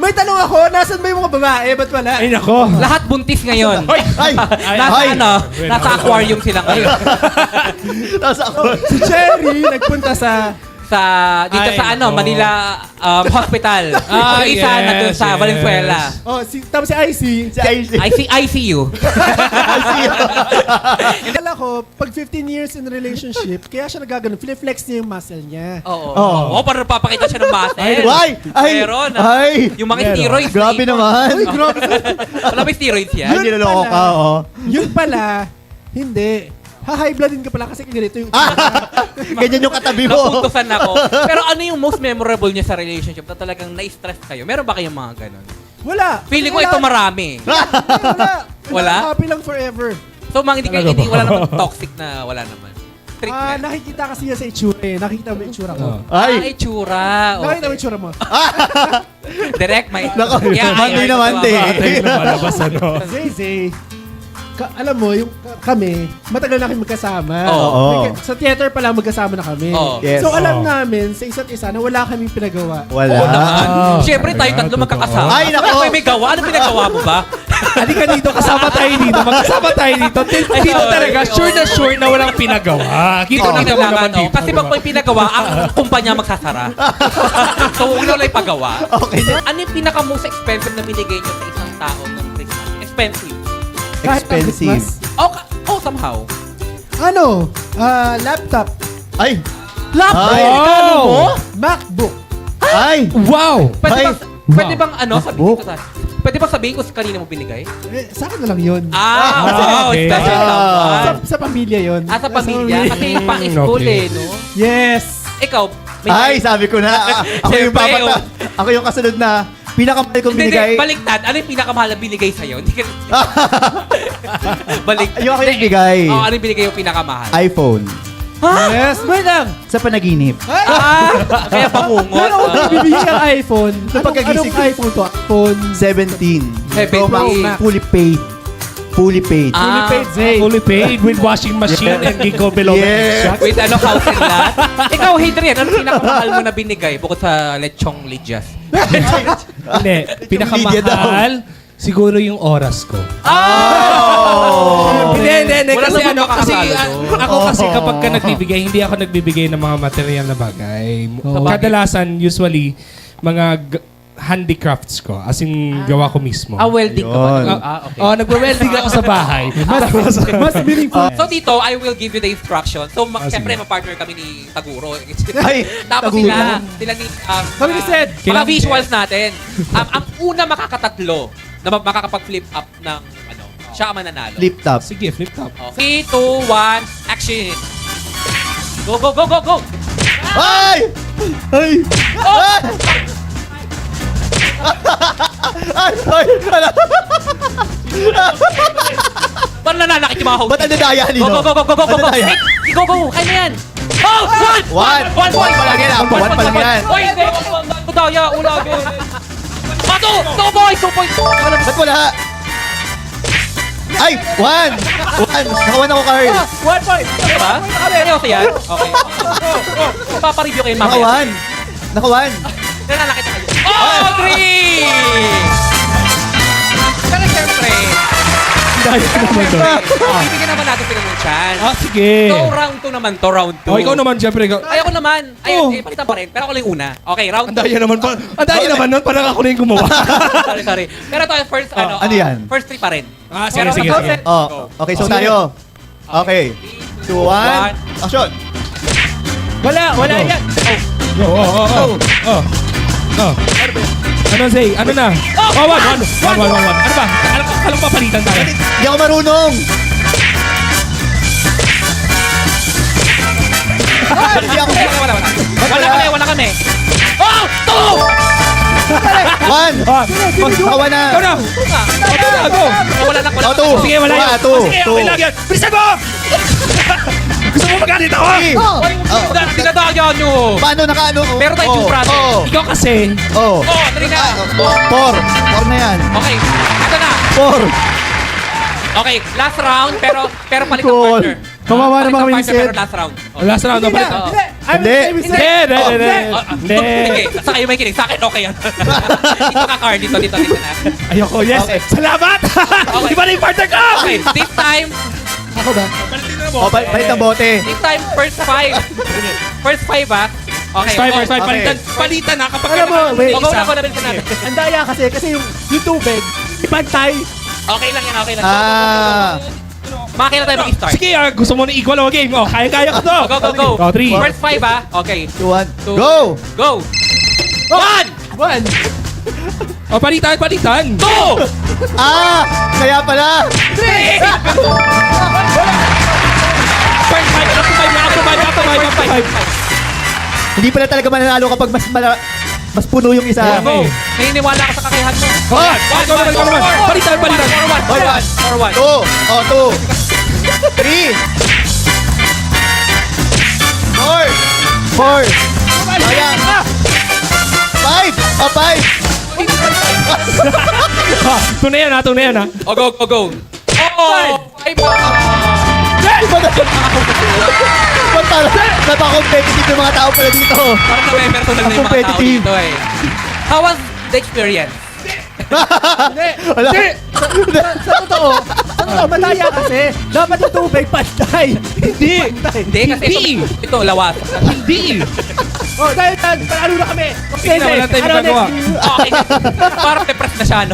May tanong ako, nasan ba yung mga babae? Ba't wala? Ay, nako. Lahat buntis ngayon. Ay! Nasa aquarium sila ngayon. Nasa ako. Si Cherry nagpunta sa... Dito Ay, sa nako. Manila Hospital. Ah, Yung isa yes, nandun sa yes. Valenzuela. Oh, tapos si IC. Si IC. ICU. Kala ko, pag 15 years in relationship, kaya siya nagaganon, flex niya yung muscle niya. Oo. Oo. Oo, para papakita siya ng muscle. Why? Ay! Meron. Ay! Yung mga Meron. steroids. Grabe naman. Uy, grabe. Wala ba steroids yan? Ay, niloloko ka, oh. Yun pala, hindi. Ha-high blood din ka pala kasi ganito yung... Ganyan yung katabi mo. Napuntusan ako. Pero ano yung most memorable niya sa relationship na talagang na-stress kayo? Meron ba kayong mga ganun? Wala. Feeling ko ito marami. Wala. Wala? Happy lang forever. So, mga hindi wala naman toxic na wala naman. Treatment. Nakikita kasi yan sa itsura eh. Nakikita mo yung itsura ko. Ay! Itsura. Nakikita mo yung itsura mo. Direct, may... Nako, Monday na Monday. Patay na malabas, ano. Zay, alam mo, yung kami, matagal na kami magkasama. Oo. Sa theater pa lang magkasama na kami. Oo. Yes. So alam Oo. namin sa isa't isa na wala kaming pinagawa. Wala. Oo naman. Ah. Siyempre, tayo tatlo Totoo. magkakasama. Ay, nako. Ano may gawa? Ano pinagawa mo ba? Halika dito, kasama tayo dito. Magkasama tayo dito. Dito talaga, sure na walang pinagawa. Kita Hindi kita mo kailangan, naman no? dito. Kasi pag may pinagawa, ang kumpanya magsasara. So, huwag na lang ipagawa. Okay. Ano yung pinaka-most expensive na binigay nyo sa isang tao ng Christmas? Expensive. Kahit ang Expensive. Christmas. Somehow. Ano? Laptop. Ay! Laptop? Ay. Ano mo? MacBook. Ay! Wow! Pwede Ay. bang ano, sabihin ko tayo? Pwede bang sabihin ko sa kanina mo binigay? Sa akin na lang yun. Wow! okay. Special someone. Sa pamilya yun. Sa pamilya. Kasi pang-school Okay. no? Yes. Ikaw, Ay, sabi ko na. Ako yung Siyempre, papata. Ako yung kasunod na pinakamahal kong Hindi, binigay. baliktad. Ano yung pinakamahal na binigay sa'yo? Hindi ka... Baliktad. Yung ako yung bigay. Oo, ano yung binigay yung pinakamahal? iPhone. Yes. Wait lang. Sa panaginip. Kaya pamungot. Meron ako bibigyan ng iPhone. pagkagising Anong iPhone to? iPhone 17. 17. Pro Max, fully paid. Fully paid. Ah, fully paid, Zay. Fully paid with washing machine and ginkgo biloba. Yes. with ano, house and lot. Ikaw, Hadrian, ano pinakamahal mo na binigay bukod sa lechong lidyas? Hindi, pinakamahal, siguro yung oras ko. Oh! Hindi. Wala Kasi naman ano, kasi makakatalo doon. ako kasi kapag ka nagbibigay, hindi ako nagbibigay ng mga material na bagay. Oh. Kadalasan, usually, mga handicrafts ko. As in, gawa ko mismo. Welding ka ba? Yun. Okay. Nagwe-welding ako sa bahay. Mas meaningful. So dito, I will give you the instruction. So, siyempre, sige. ma-partner kami ni Taguro. Ay, Tapos Taguro. sila ni... Kami ni Sed. Mga visuals natin. Ang una makakatatlo na makakapag-flip up ng ano, siya ang mananalo. Flip top. Sige, flip top. 3, 2, 1, action! Go, go, go, go, go! Ay! Ay! Ay! Ay! Ay! Paano nananakit yung mga host? Ba't ang dadaya Go, nito? go, go, go, go, go, go, go! Ano daya? Hey, go, go! Kaya na yan! Oh! One! One point! One pa lang yan, ah. One pa lang yan. Oy, hindi! Daya, wala yun! Pato! 2 points! 2 points! Ba't wala? Ay! One! Nakawan ako, Carl. 1 point. Diba? Seryoso yan? Okay. Papareview kayo mamaya. Nakawan. Nakawan. Nananakit na kayo. Oh! 3! Pero siyempre, bibigyan naman natin sila ng chance. Sige. So, round 2 naman to, round 2. Ikaw naman, syempre. Ay, ako naman. Ay, palitan pa rin. Pero ako lang yung una. Okay, round 2. Ang daya naman nun. Parang ako na yung gumawa. sorry. Pero ito, first, ano yan? First 3 pa rin. Sige. Oh, okay, so tayo. Okay. 2, 1. Action! Wala yan. Ano, Zay? Ano na? One. Ano ba? Anong papalitan tayo? Hindi ako marunong! Hindi ako... Wala kami. Oh! 2! One! Nakawan na! Ikaw na! Go! Wala na. Oh, two! Sige, wala yan. Two! Sige, okay lang yan. Bilisan mo! Gusto mo magalit ako? Dinadaya nyo. Paano nakaano? Meron tayong two brother. Ikaw kasi, Oh! Oh, 3 na. Four na yan. Okay, ito na. Four! Okay, last round, pero palit ng Goal. partner. Kawawa Palit naman ng kami ni partner, Sid. pero last round. Oh. Last round. Hindi Balik. na. Oo. Hindi. I'm Hindi. okay with Hindi, Sid. hindi, hindi. Sige, sa kayo may kinig. Sa akin, okay yan. Dito ka, Carl. Dito na. Ayoko, yes. Okay. Salamat! Okay. Iba na yung partner ko! Okay, this time, Ako ba? Palit ng bote. this time, first five. First five, ha? Okay. First, oh, palitan. Palitan na kapag Alam mo, wait. Go na, nabilisan natin. Ang daya kasi yung tubig, ipantay. Okay lang yan, okay lang. Ah. Makakailan tayo mag-start. Sige, gusto mo na equal ang game. Oh, kaya-kaya ko to. Go. Oh, 3. First five, ha? Okay. 2, 1. Two. Go! Go! One! One. Oh, palitan. Two! Ah! Kaya pala! Three! First five. After five. Hindi pala talaga mananalo kapag mas puno yung isa. Go! Naniniwala ka sa kakayahan mo. One! Palitan. For one. 2! Oh, 2! 3! 4! 4! Ayan! 5! Oh, 5! Tunay yan ha. Oh, go. Oh! Five! Iba na! Ba't parang napaka-competitive ng mga tao pala dito? Parang na-personal na yung mga tao Competitive. dito eh. How was the experience? Wala. Sa totoo, malaya kasi. Dapat yung tubig, pantay. Hindi. Hindi, kasi ito lawas. Hindi. Oh, dahil ano na kami. Sige na, wala tayong magagawa. Okay. Parang depressed na siya, no?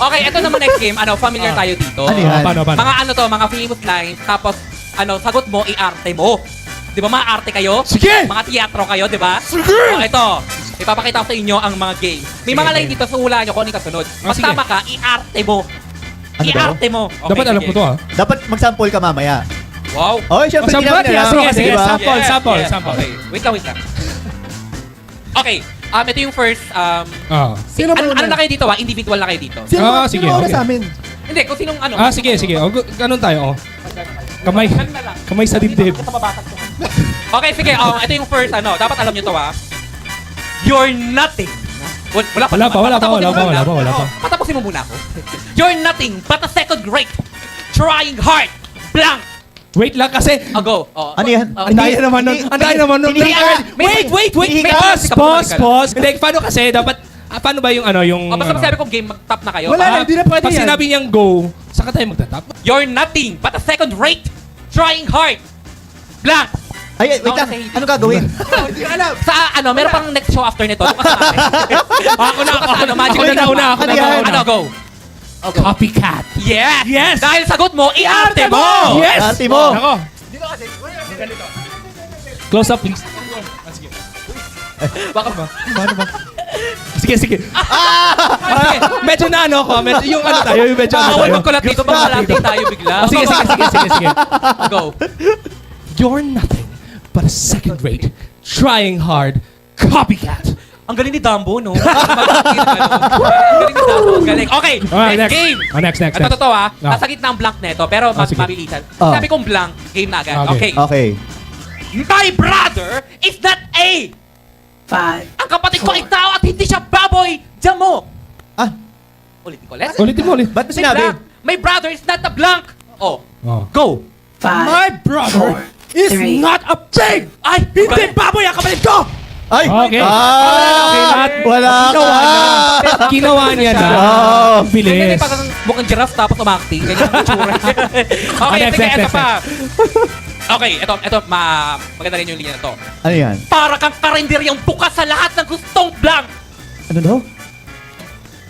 Okay, ito naman next game. Familiar tayo dito. Ano yan? Paano? Mga mga famous lines. Tapos, sagot mo, i-arte mo. Di ba mga arte kayo? Sige! Mga teatro kayo, di ba? Sige! Oh, ito. Ipapakita ko sa inyo ang mga game. May mga line dito, so hula nyo kung ano yung kasunod. Pag sige. tama ka, i-arte mo. Ano I-arte mo. Okay, Dapat alam sige. ko to ha. Dapat mag-sample ka mamaya. Wow. Oh, syempre, Sample, hindi namin alam. sige, Diba? sample. Okay. Wait lang. Okay. Ito yung first, Sino ba ano una? na kayo dito, Individual na kayo dito. Sino Ah, ba? sige, Sino una okay. sa amin? Hindi, kung sinong ano. Sige. Ganun tayo, oh. Kamay. Ganun na lang. Kamay sa dibdib. Okay, sige. Ito yung first, dapat alam nyo to, You're nothing. Wala pa. Patapusin mo muna ako. You're nothing but a second rate. Trying hard. Blank. Wait lang kasi. Go. Ano yan? Ang daya naman nun. Ang daya naman nun. Wait. Pause. Hindi, paano kasi dapat, paano ba yung yung... Basta masabi kong game, mag-top na kayo. Wala na, hindi na pwede Pag yan. sinabi niyang go, saka tayo magtatap. You're nothing but a second rate. Trying hard. Blank. Ay, wait lang. Ano gagawin? Hindi ko alam. Sa meron pang next show after nito. Ako na. Magic Ako na. Go. Copycat. Yes. Yes. Dahil sagot mo, i-arte mo. Yes. Arte mo. Ako. Close up, please. Baka ba? Sige. Medyo na ako. Medyo yung tayo. Yung medyo Bawal tayo. magkulat dito. Baka malating tayo bigla. Sige. Go. You're nothing but a second-rate, trying hard, copycat. Ang galing ni Dumbo, no? Ang galing ni Dumbo. Ang galing. Okay, Alright, next game. Next. Ito totoo No. Nasa gitna ang blank nito, pero sige. mabilisan. Oh. Sabi kong blank, game na agad. Okay. Okay. Okay. My brother is not a... 5, Ang kapatid ko ay tao at hindi siya baboy. Damo. Ah, Ulitin ko, let's. Ulitin mo ulit. ba't mo May sinabi? blank. My brother is not a blank. Oh, Oh. go. 5, brother is three. not a pig! Ay, Hindi baboy ang kapatid ko! Ay! Okay. Ah! Wala ka! Ginawa niya na. Oh. Ganyan Bilis. parang mukhang giraffe tapos umakting. Ganyan ang tsura. Okay, Next, sige, next, ito next, pa. Okay, ito maganda rin yung linya na to. Ano yan? Para kang karinderyang bukas sa lahat ng gustong blank. Ano daw?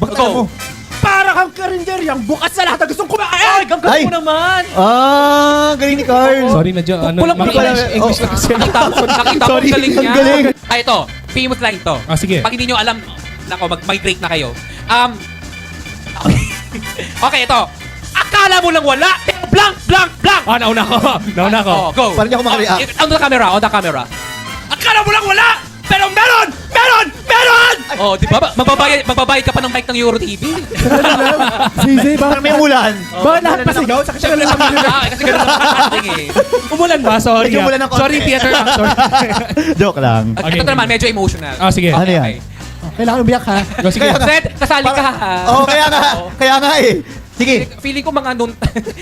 Bakit Go. alam mo? Para kang karinderyang bukas sa lahat na gustong Ay, kumain. gagawin Ay. mo naman. Galing ni Carl. Sorry na dyan. Pulang- English na kasi. Nakita mo Sorry, galing niya. ang galing. Ay, ito. Famous line to. Sige. Pag hindi nyo alam, mag-migrate na kayo. Okay, ito. Akala mo lang wala, pero blank. Nauna ko. Oh, go. Parang hindi ako makareact. On the camera. Akala mo lang wala, pero meron! Oh, di ba? Magbabayad ka pa ng mic ng Euro TV. Zay, Parang may ulan. Bakit lahat pasigaw? Sa kasi lang Kasi ganun ang casting eh. Umulan ba? Sorry. Medyo umulan ng konti. Sorry, theater. Sorry. Joke lang. Okay. Ito naman, medyo emotional. Sige. Ano yan? Kailangan umiyak ha. Sige. Zed, kasali ka ha. Oo, kaya nga eh. Sige. Feeling ko mga nun...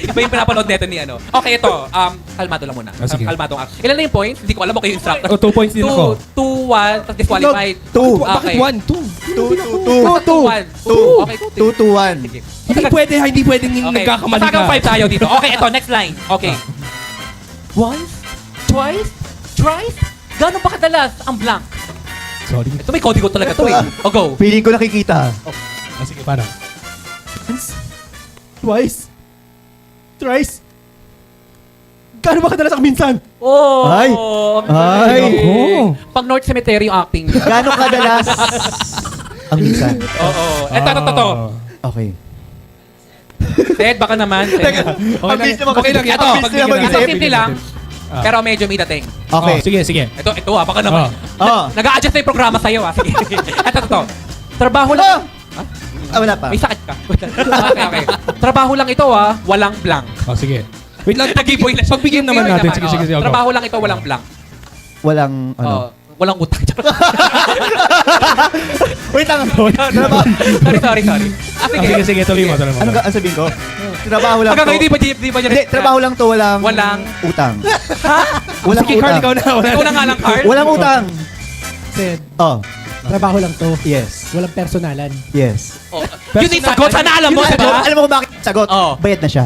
Iba yung pinapanood neto ni ano. Okay, ito. Kalmado lang muna. Sige. Kalmado nga. Ilan na yung points? Hindi ko alam. Okay, yung instructor. Oh, 2 points din ako. 2, 1, tapos disqualified. 2. Bakit Okay. 1? 2? 2. Okay, 2 to 1. Sige. Hindi pwedeng nagkakamali ka. Masagang 5 tayo dito. Okay, ito. Next line. Okay. Once, twice, thrice. Gano'n ba kadalas ang blank? Sorry. Ito may kodigo talaga to eh. O go. Feeling ko nakikita. Sige, paano? Twice. Thrice. Gano'n ba kadalas ang minsan? Oh. Ay. ang Ay. galing. Ako. Pag North Cemetery yung acting. Gano'ng kadalas ang minsan? Oo. Ito. Okay. Ted, baka naman. Ted. Ang bilis naman Okay lang yan. Ang bilis Pagbigyan naman natin. Ito mag-isip. simple lang. Pero medyo may dating. Okay. Sige, sige. Ito baka naman. Oh. Nag-a-adjust na yung programa sa'yo Sige. Ito. Trabaho lang. Wala pa. May sakit ka. Okay. Trabaho lang ito walang blank. Sige. Wait lang. Nag-giveaway lang. Pagbigyan naman natin. Sige. Trabaho lang ito walang blank. Walang, ano. Walang utang. Wait lang. Sorry. Sige. Tuloy mo. Ano ang sabihin ko? Trabaho lang Hanggang to. ngayon, di ba Hindi, trabaho lang to. Walang utang. Walang Sige, Carl, ikaw utang. na. Ikaw na nga lang, Carl. Walang utang. Said, Oh. trabaho lang to. Yes. Walang personalan. Yes. Yun yung sagot. Sana alam mo, Yun ang sagot. diba? Alam mo kung bakit sagot? Oh. Bayad na siya.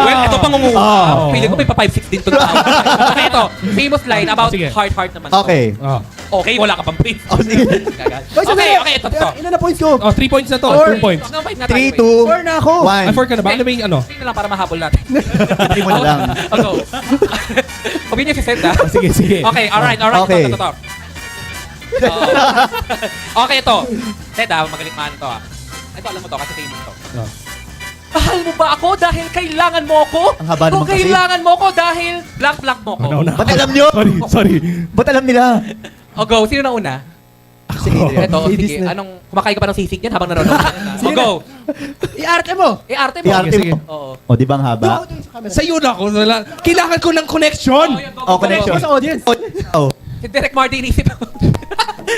Well, ito pang umuha. Oh. Feeling ko may pa 5-6 din to tao. Okay, ito. Famous line about Sige. heart naman. to. Okay. Okay, wala ka pang point. Oh, sige. Okay, ito. Ilan na points ko? 3 points na to. 2 points. 3, 2, 4 na ako. 1. 4 ka na ba? Ano ba yung ano? Tingnan lang para mahabol natin. Hindi mo na lang. Go. Huwag niyo si Seth, ha? Sige. Okay, alright. Okay. Ito. Okay, ito. Seth, magaling man ito, Ito, alam mo to kasi famous to. Mahal mo ba ako dahil kailangan mo ako? Ang haba naman Kung kasi. kailangan mo ako dahil blank mo ko. Ba't alam nyo? Sorry. Ba't alam nila? O go, sino na una? Si Adrian. Ito, Ladies sige. na. Anong, kumakain ka pa ng sisig yan habang nanonood? O go. I-arte mo. Arte mo. I-arte sige. mo. Oo. O, di ba ang haba? Sa'yo na ako. Kailangan ko ng connection. Oh, connection. Sa audience. Oh. Si Derek Martin inisip.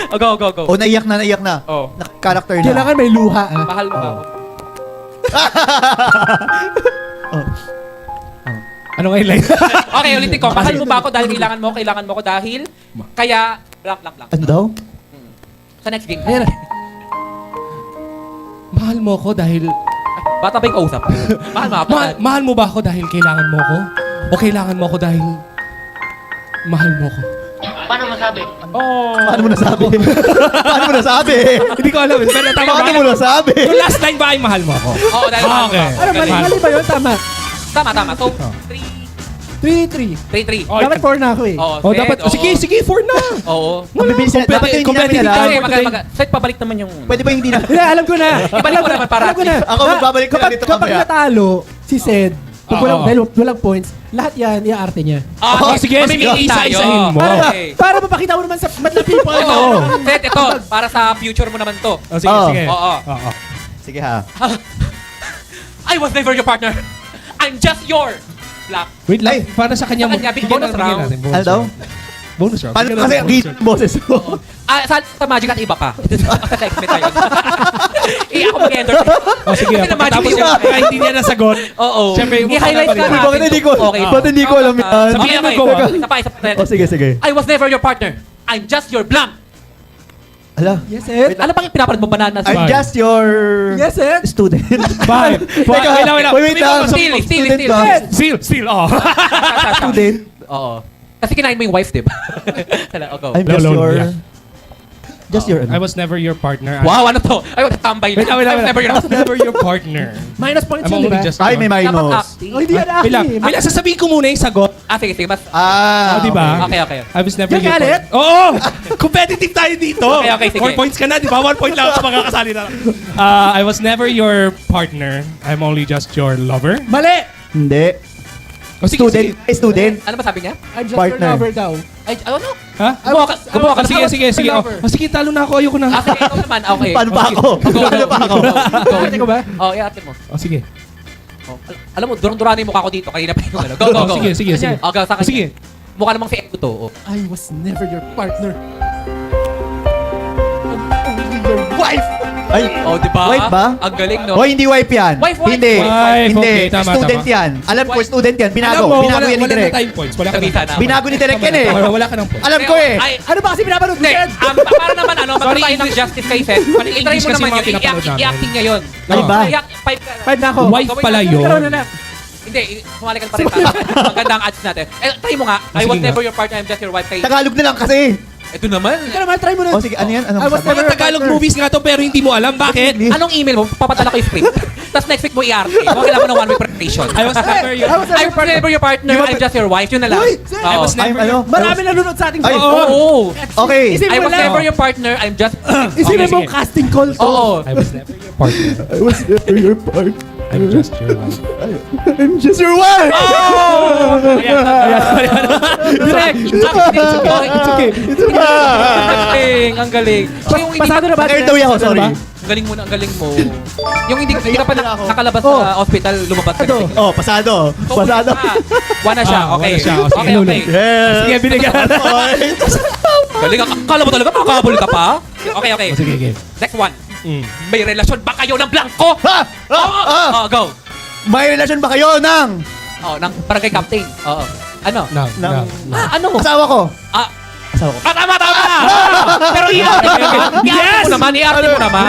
O go. Oh, naiyak na. Oh. Character na. Kailangan may luha. Mahal mo ba ako? Ano nga yung line? Okay, ulitin ko. Mahal mo ba ako dahil kailangan mo ako dahil kaya blank. Ano daw? Sa next game. Ayan. Mahal mo ako dahil... Bata ba yung kausap? Mahal mo ako. Mahal mo ba ako dahil kailangan mo ako? O kailangan mo ako dahil... Mahal mo ako? Paano mo nasabi? Paano mo nasabi? Hindi ko alam. Pero tama ba? Paano mo nasabi? Yung last line ba ay mahal mo ako? Oo, dahil mahal mo Okay. ako. Ano, mali ba yun? Tama. Tama. So, 3-3. 3-3. Oh, Dapat 4 na ako eh. Oo, Oh, dapat... oo. Sige, 4 na. Oo. Ang bibilis na. Dapat yung hindi namin competitive alam. tayo. Kasi Set, pabalik naman yung... Pwede ba hindi na? Hindi, alam ko na. Ibalik mo naman para Alam ko na. Ako magbabalik na dito Kapag mamaya. natalo, si Sed, pag Oo. walang points, lahat yan, i-arte niya. Oh, sige, mamimili tayo. isa-isahin mo. Okay. Para mapakita mo naman sa madlang people. Oo. Set, ito. Para sa future mo naman to. Oh, sige, Oo. sige. Oo. Oo. Sige ha. I was never your partner. I'm just your black. Wait lang, para sa kanya Sa kanya, bigyan bonus natin, round. bigyan natin, Ano daw? Bonus round. Paano Bigyan kasi natin ang bonus hit boses mo? Sa Magic at iba pa. Sa segment tayo. Ako mag-enter. Oh, sige. Kasi na Magic Pagkatapos yung- yung hindi niya nasagot, Oo. Siyempre, I-highlight ka mukha na natin. Bakit hindi ko? Okay. Ba't hindi ko alam yan? Sabihin mo, mo, go, ah. Isa pa. Oh, sige. I was never your partner. I'm just your blank. Ala. Yes, Sed. Ano pang pinapanood mo banana? I'm Fine. just your Yes, Sed. student. 5. Teka, wait lang. Steal. Student ba? Steal. Oh. Student. Oo. Kasi kinain mo yung wife, diba? Go. I'm just Lolo, your... yeah. Just your... I was never your partner. Wow, ano to? Ay, tambay Wait na. lang. I was never I your... was never your partner. Minus points I'm yun, di only ba? just... Ay, may Dapat minus. acting. Oh, hindi yan Wait lang. acting. Wait lang, sasabihin ko muna yung sagot. Sige. Mas... Ah, di ba? Okay. I was never Diyan your galit? partner. Oo! Competitive tayo dito. Okay, sige. 4 points ka na, di ba? 1 point lang ako makakasali na. I was never your partner. I'm only just your lover. Mali. Hindi. O sige, Student. sige. Student. Ano ba sabi niya? I'm just Partner. your lover daw. Ay, ano? Ha? Kumuha ka. Sige. Sige, talo na ako. Ayoko na. Sige, ikaw naman. Okay. Paano pa ako? Paano pa ako? Arte ko ba? Oh, i-arte mo. O sige. Alam mo, durang-duranin yung mukha ko dito. Kanina pa yung ano. Go. Sige. Oh, go, sa kanya. Sige. Mukha namang si Eko to. Oh. I was never your partner. I'm only your wife. Ay, Oh, di ba? wife ba? Ang galing, no? Hoy, hindi wife yan. Wife. Hindi. Wife, Hindi. okay, tama, Student tama. yan. Alam ko, Wife. student yan. Binago. Alam mo, Binago yan ni wala Direk. na time points. Wala ka Sabitan na. na. Binago ni Direk yan eh. Wala ka ng points. Alam ko eh. Ay, Ano ba kasi pinapanood mo hindi. yan? Para naman, magkaroon tayo ng justice kay Seth. I-try mo English kasi naman mga yun. pinapanood namin. I-acting niya yun. Ano ba? Five ka. 5 na ako. Wife pala yun. Karoon na. Hindi, sumali ka pa rin. Maganda ang ads natin. Try mo nga. I was sige never your partner, I'm just your wife. Kay... Tagalog na lang kasi. Ito naman. Ikaw naman, try mo na. O sige, ano yan? Ano I was sabi? never- Mga Tagalog movies nga to pero hindi mo alam. Bakit? Anong email mo? Papadala ko yung script. Tapos next week mo i-arte. Mo kailangan mo ng 1 week preparation. I was never your... I was I'm never your partner, Di ba- I'm just your wife. Yun na lang. Uy, sir, I Oo. was never Ay, ano? Marami nanonood sa ating Ay, show. Oo. Okay. Isipin I mo was lang. never your partner, I'm just... Isipin Okay, mo sige. casting call to. Oo. I was never your partner. I was never your part. I'm just your wife. I'm just your wife. Direct. It's okay. Ang galing. So yung hindi Pasado na ba? Scared daw ako, sorry. ang galing mo na, ang galing mo. Yung hindi ka pa Naiyak ako. nakalabas Oh. sa hospital, lumabas ka. Ano? Oh, pasado. Pasado. One na siya. Ah, Okay. one na siya. Oh, sige, Okay, lulu. okay. Yes. Sige, binigyan na. Galing. Akala mo talaga makakabol ka pa? Okay, okay. Sige, game. Next one. Mm. May relasyon ba kayo ng blanco? Ha? Oh, go. May relasyon ba kayo ng Oh, ng barangay captain. Oo. Ano? Now, now. Ano? asawa ko? Ah, Asawa ko. tama! Pero i-arte mo naman. I-arte mo naman. I-arte mo naman.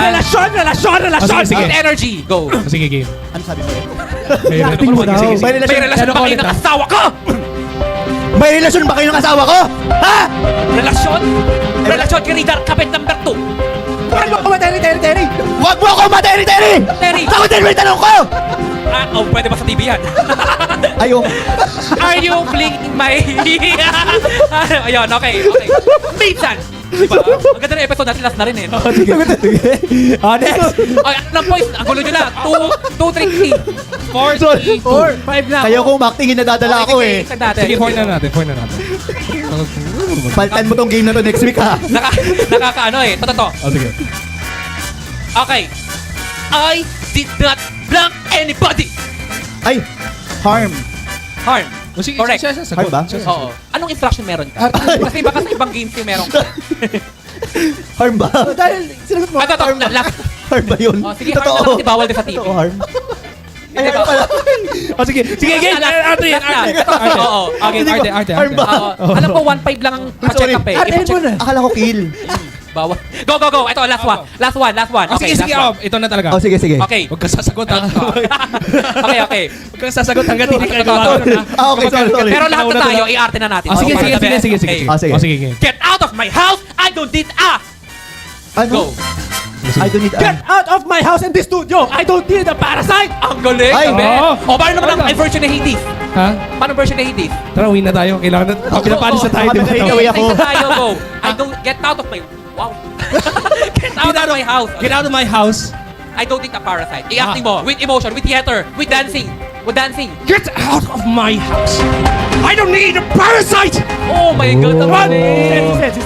Sige, sige. With energy. Go. Sige, game. Ano sabi mo? Acting mo daw. Sige, sige. May relasyon, May relasyon Ano ba ko kayo ulit, ng ah? asawa ko? May relasyon ba kayo ng asawa ko? Ha? Relasyon? Relasyon kay Ridar Kapit number 2. Huwag mo ako, Terry. Wag mo ako materi-teri! Terry. Sagutin mo yung tanong ko! Pwede ba sa TV yan? Ayaw. Are you blinking my... Ayun, okay. Minsan! Diba? Ang ganda ng episode natin, last na rin eh. No? Next. Ay, ang points, ang gulo nyo na. 2, 3, 3. 4, 5 na. Kayo kung acting, nadadala ako eh. Sige, 4 na natin. 4 na natin. Paltan mo tong game na to next week ha. Nakakaano eh. Totoo. Oh, sige. Okay. I did not blank anybody. Ay, harm. Harm. Oh, sige, Correct. siya sasagot. Harm ba? Siya sasagot. Oo. Anong instruction meron ka? Kasi baka sa ibang games yung meron ka. Harm ba? Dahil sinagot mo. Ito, last. Harm ba yun? Sige, harm na lang kasi bawal din sa TV. Totoo harm. Ay, Hindi harm ba? pala. Oh, sige. Sige, game. Arte yan, arte. Arte. Oo. Okay, Hindi ko- arte. Arte, harm arte. ba? Oo. Alam ko 1.5 lang ang pa-check up eh. Arte I-check- mo na. Akala ko kill. Bawal. Go. Ito, last one. Last one. Oh, sige, Okay, sige. last Oh, one. ito na talaga. Oh, sige, sige. Okay. Huwag ka sasagot. Ha? Okay. Huwag kang sasagot hanggat hindi ka Ito. gawa. Ah, okay, sorry. Pero lahat na tayo, i-arte na natin. Oh, sige, Okay, sige, para sige, sabi- sige, sige. Okay. Ah, sige. Oh, sige, game. Get out of my house! I don't need Ano? Go. I don't need Get out of my house and this studio. I don't need a parasite. Ang galing. Ay. Sabi. Oo. O, paano naman ang version ni Hades? Ha? Paano version ni Hades? Tara, uwi na tayo. Kailangan na. Pinapalis na tayo. Baka di ba? may away ako. Isa tayo, go. I don't get out of my... Wow. Get out of my house. Get out of my house. I don't need a parasite. I-acting mo. With emotion, with theater, with dancing. With dancing. Get out of my house. I don't need a parasite. Oh my God. Ang galing. Si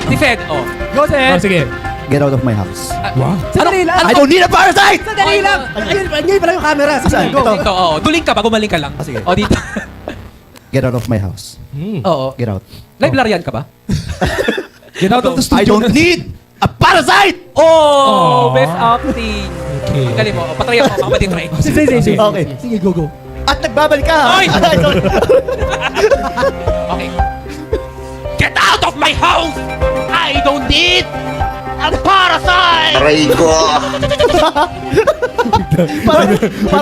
Si Fed, oh. Go, Oh, Seth. sige. Get out of my house. Wow. Sandali lang. I don't need a parasite! Sandali lang. Ayun pala yung camera. Sige, Saan? go. Ito. Dito, oh. Duling ka ba? Gumaling ka lang. Ah, sige. O, dito. Get out of my house. Oo. Get out. Librarian ka ba? Get out of the I studio. don't need a parasite! Oh, Aw. best acting. Okay. Ang galing mo. O, patry ako. Baka matitry. Sige. Okay. Sige, go. At nagbabalik ka ha? Ay! Okay. Get out of my house! I don't need a parasite! Aray ko!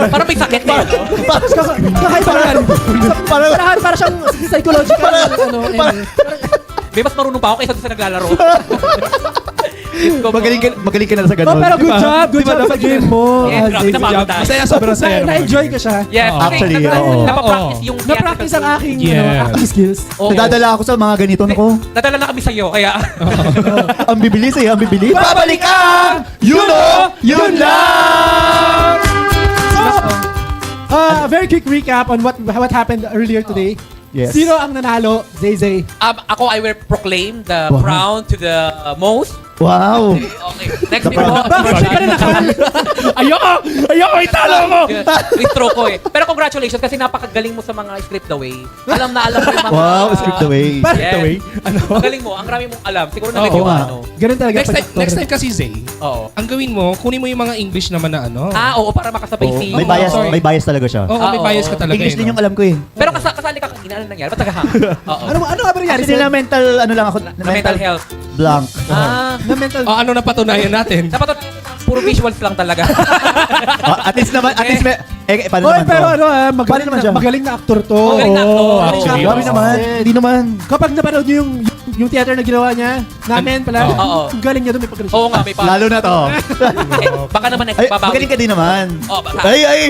Parang may sakit eh. no? Kakaiba lang. Para siyang psychological. May mas marunong pa ako kaysa sa naglalaro. Magaling ka na sa Oh, ganun. pero good Diba? job. Good Diba job sa dapat game mo. Yes, grabe, napagod tayo. Masaya, sobrang saya. naman. Na-enjoy ka siya. Yes, Oo. Actually, okay. oo. Napapractice yung Na-practice ang aking Yes. acting skills. Oo. Nadadala ako sa mga ganito nako. Nadala na kami sa'yo, kaya... Ang bibilis eh, ang bibilis. Babalik ka! You know, yun lang! Very quick recap on what happened earlier today. Yes. Sino ang nanalo? Zay. Ako, I will proclaim the Wow. crown to the most Wow. Okay. Next din po. Bakit di pa rin nakal? Ayoko, italo mo! Restro ko eh. Pero congratulations kasi napakagaling mo sa mga script the way. Alam mo yung mga... Wow, script away. Bakit Yes. the way? Ano? Magaling mo. Ang rami mong alam. Siguro na Oo yung nga. ano. Ganun talaga. Next time kasi, Zay, Oo. ang gawin mo, kunin mo yung mga English naman na ano. Oo, para makasabay Oo, si... may bias talaga siya. Oo, may Oo. bias ka talaga. English eh, din no? yung alam ko eh. Pero kasali ka kanina. Ano nangyari? Ba't nagahang? Oo. Ano nga ba nangyari? Kasi nila mental, ano lang ako, Na mental health. blank. Na mental... O, ano na patunayan natin? Dapat puro visuals lang talaga. At least naman, paano Oy, naman pero to? magaling naman na, siya? magaling na aktor to. Magaling na actor. Oo, Magaling na actually. Grabe actor. naman, hindi naman. Kapag napanood niyo yung theater na ginawa niya, namin pala, Oo. ang galing niya doon, may pagkakas. Oo nga, may pa. Lalo na to. Eh, baka naman Ay, nagpabawi. magaling ka din naman. Oh, baka. Ay!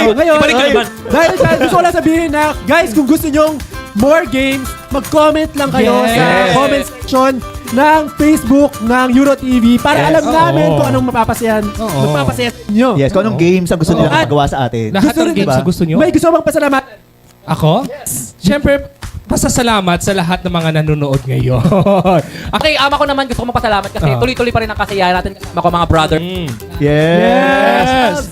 Ngayon, Ibalik ka Ay. naman. dahil gusto ko lang sabihin na, guys, kung gusto nyong more games, mag-comment lang kayo Yes. sa comment section ng Facebook ng Euro TV para Yes. alam namin Oo. kung anong mapapasayan nyo. Yes, kung anong games ang gusto Oo. nilang At- magawa sa atin. Lahat Gusto ng rin, games diba? na gusto nyo? May gusto bang pasalamat? Ako? Siyempre, pasasalamat sa lahat ng mga nanonood ngayon. Okay, ama ko naman gusto ko magpasalamat kasi Ah. tuloy-tuloy pa rin ang kasiyahan natin kasama ko mga brother. Yes!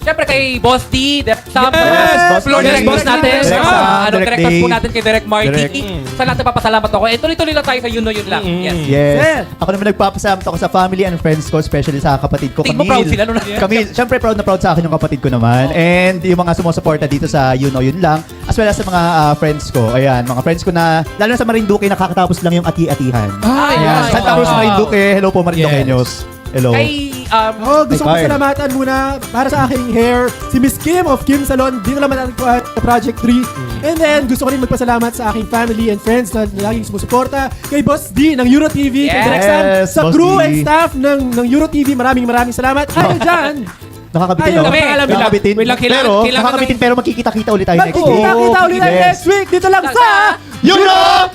Siyempre kay Boss D, Direct Sam, Boss Floor D. Direct Boss natin, Direct Sam, Direct Direct Boss Dave. po natin kay Direct Marty. Direct. Sa lahat nagpapasalamat ako. Eh, tuloy-tuloy lang tayo sa yun lang. Yes. Yes. Yes. Ako naman nagpapasalamat ako sa family and friends ko, especially sa kapatid ko, Tingin mo proud sila nung Camille, syempre proud na proud sa akin yung kapatid ko naman. And yung mga sumusuporta dito sa Yun Lang. As well as sa mga friends ko. Ayan, mga friends ko na, lalo na sa Marinduque, nakakatapos lang yung ati-atihan. Ay, Ayan, ay, Santa Cruz, ay. Marinduque. Hello po, Marinduqueños. Hello. Kay, Gusto ko Ay, Carl. pasalamatan muna para sa aking hair, si Miss Kim of Kim Salon. Dito naman natin ko at Project 3. And then, gusto ko rin magpasalamat sa aking family and friends na laging sumusuporta. Kay Boss D ng Euro TV, kay Yes, Direk Sam, sa Boss crew D. and staff ng Euro TV. Maraming salamat. Ayaw dyan! Nakakabitin, Ayaw no? kami, alam mo. Nakakabitin. Wait lang, kailangan- Pero, kailangan nakakabitin, pero magkikita-kita ulit tayo next week. Magkikita-kita ulit tayo Yes. next week. Dito lang sa... Yun lang!